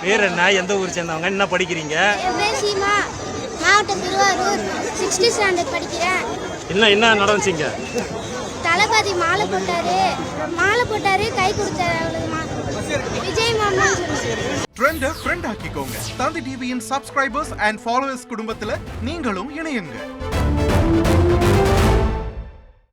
பேர் என்ன? எந்த ஊர் சேர்ந்தவங்க? என்ன படிக்கிறீங்க? என் பேர் சீமா, மாவட்டம் திருவாரூர், 6th ஸ்டாண்டர்ட் படிக்கிறேன். என்ன நடந்துச்சிங்க? தளபதி மாலை போட்டாரு, கை கொடுத்தாரு, அவ்வளவுமா. விஜய் மாமா ட்ரெண்ட ஃப்ரெண்ட் ஆக்கிக்கோங்க. தந்தி டிவியின் சப்ஸ்கிரைபர்ஸ் அண்ட் ஃபாலோவர்ஸ் குடும்பத்துல நீங்களும் இணையுங்க.